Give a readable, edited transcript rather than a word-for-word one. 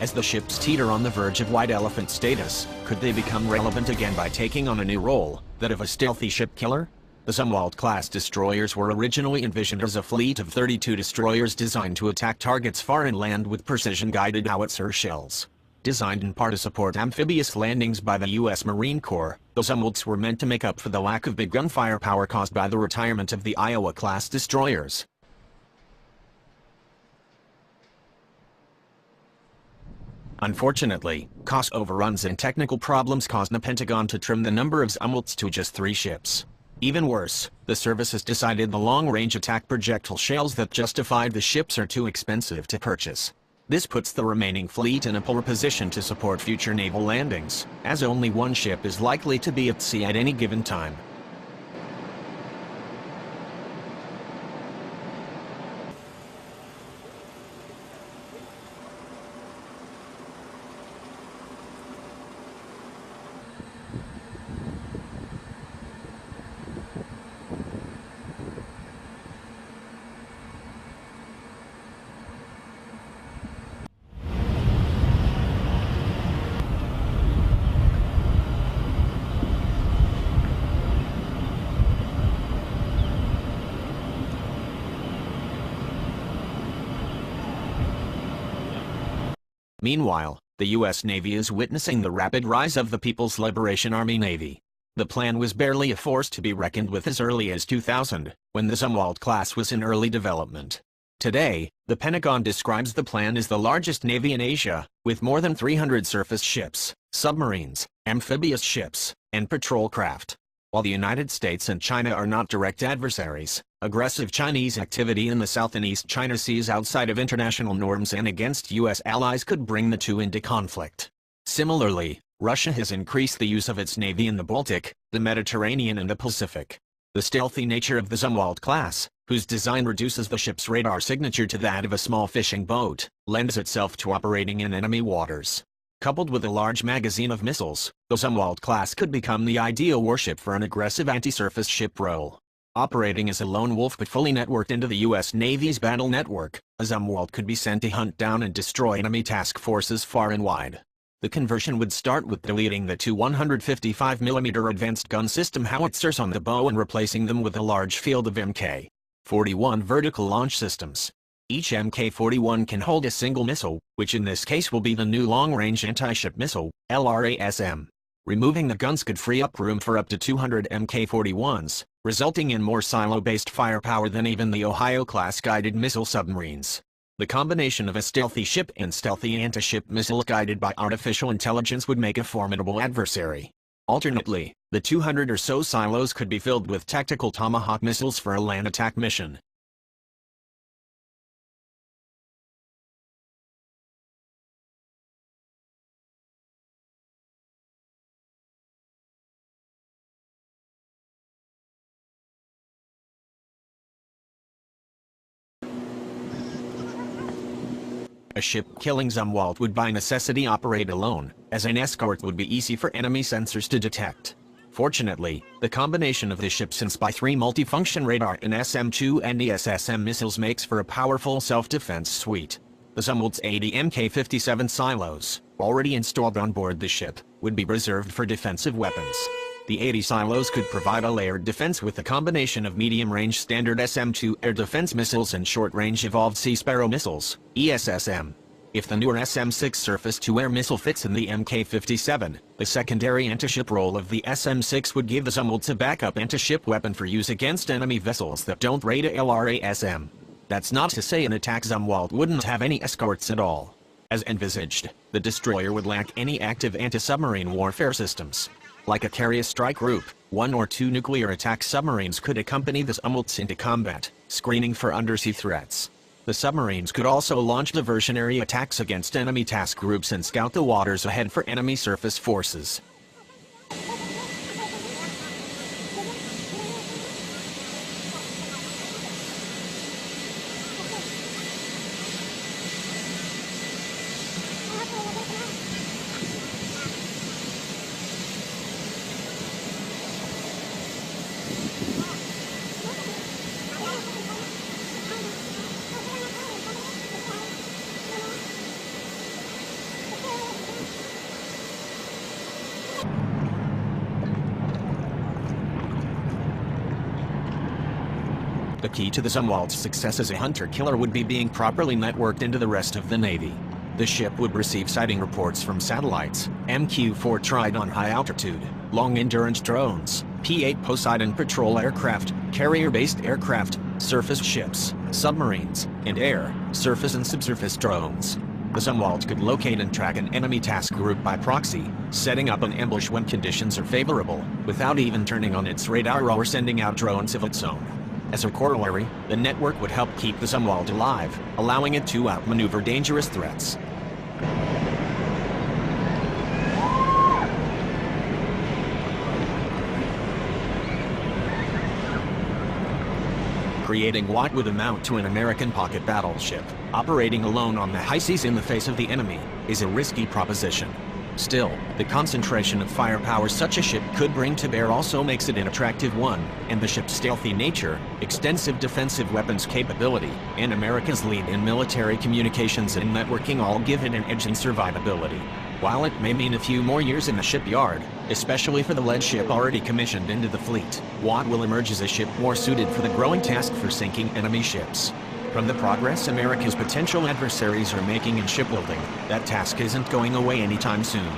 As the ships teeter on the verge of white elephant status, could they become relevant again by taking on a new role, that of a stealthy ship killer? The Zumwalt-class destroyers were originally envisioned as a fleet of 32 destroyers designed to attack targets far inland with precision-guided howitzer shells. Designed in part to support amphibious landings by the U.S. Marine Corps, the Zumwalts were meant to make up for the lack of big gun firepower caused by the retirement of the Iowa-class destroyers. Unfortunately, cost overruns and technical problems caused the Pentagon to trim the number of Zumwalts to just 3 ships. Even worse, the services decided the long-range attack projectile shells that justified the ships are too expensive to purchase. This puts the remaining fleet in a poor position to support future naval landings, as only one ship is likely to be at sea at any given time. Meanwhile, the U.S. Navy is witnessing the rapid rise of the People's Liberation Army Navy. The plan was barely a force to be reckoned with as early as 2000, when the Zumwalt-class was in early development. Today, the Pentagon describes the plan as the largest navy in Asia, with more than 300 surface ships, submarines, amphibious ships, and patrol craft. While the United States and China are not direct adversaries, aggressive Chinese activity in the South and East China Seas outside of international norms and against U.S. allies could bring the two into conflict. Similarly, Russia has increased the use of its navy in the Baltic, the Mediterranean and the Pacific. The stealthy nature of the Zumwalt-class, whose design reduces the ship's radar signature to that of a small fishing boat, lends itself to operating in enemy waters. Coupled with a large magazine of missiles, the Zumwalt-class could become the ideal warship for an aggressive anti-surface ship role. Operating as a lone wolf but fully networked into the U.S. Navy's battle network, a Zumwalt could be sent to hunt down and destroy enemy task forces far and wide. The conversion would start with deleting the 2 155mm advanced gun system howitzers on the bow and replacing them with a large field of Mk-41 vertical launch systems. Each Mk-41 can hold a single missile, which in this case will be the new long-range anti-ship missile, LRASM. Removing the guns could free up room for up to 200 Mk-41s, resulting in more silo-based firepower than even the Ohio-class guided missile submarines. The combination of a stealthy ship and stealthy anti-ship missile guided by artificial intelligence would make a formidable adversary. Alternately, the 200 or so silos could be filled with tactical Tomahawk missiles for a land attack mission. A ship-killing Zumwalt would by necessity operate alone, as an escort would be easy for enemy sensors to detect. Fortunately, the combination of the ship's and Spy-3 multifunction radar and SM-2 and ESSM missiles makes for a powerful self-defense suite. The Zumwalt's 80 Mk-57 silos, already installed on board the ship, would be reserved for defensive weapons. The 80 silos could provide a layered defense with a combination of medium-range standard SM-2 air defense missiles and short-range evolved Sea Sparrow missiles, ESSM. If the newer SM-6 surface-to-air missile fits in the Mk-57, the secondary anti-ship role of the SM-6 would give the Zumwalts a backup anti-ship weapon for use against enemy vessels that don't raid a LRASM. That's not to say an attack Zumwalt wouldn't have any escorts at all. As envisaged, the destroyer would lack any active anti-submarine warfare systems. Like a carrier strike group, 1 or 2 nuclear attack submarines could accompany the Zumwalts into combat, screening for undersea threats. The submarines could also launch diversionary attacks against enemy task groups and scout the waters ahead for enemy surface forces. key to the Zumwalt's success as a hunter-killer would be being properly networked into the rest of the Navy. The ship would receive sighting reports from satellites, MQ-4 Tridon high-altitude, long-endurance drones, P-8 Poseidon patrol aircraft, carrier-based aircraft, surface ships, submarines, and air, surface and subsurface drones. The Zumwalt could locate and track an enemy task group by proxy, setting up an ambush when conditions are favorable, without even turning on its radar or sending out drones of its own. As a corollary, the network would help keep the Zumwalt alive, allowing it to outmaneuver dangerous threats. Creating what would amount to an American pocket battleship, operating alone on the high seas in the face of the enemy, is a risky proposition. Still, the concentration of firepower such a ship could bring to bear also makes it an attractive one, and the ship's stealthy nature, extensive defensive weapons capability, and America's lead in military communications and networking all give it an edge in survivability. While it may mean a few more years in the shipyard, especially for the lead ship already commissioned into the fleet, Watt will emerge as a ship more suited for the growing task for sinking enemy ships. From the progress America's potential adversaries are making in shipbuilding, that task isn't going away anytime soon.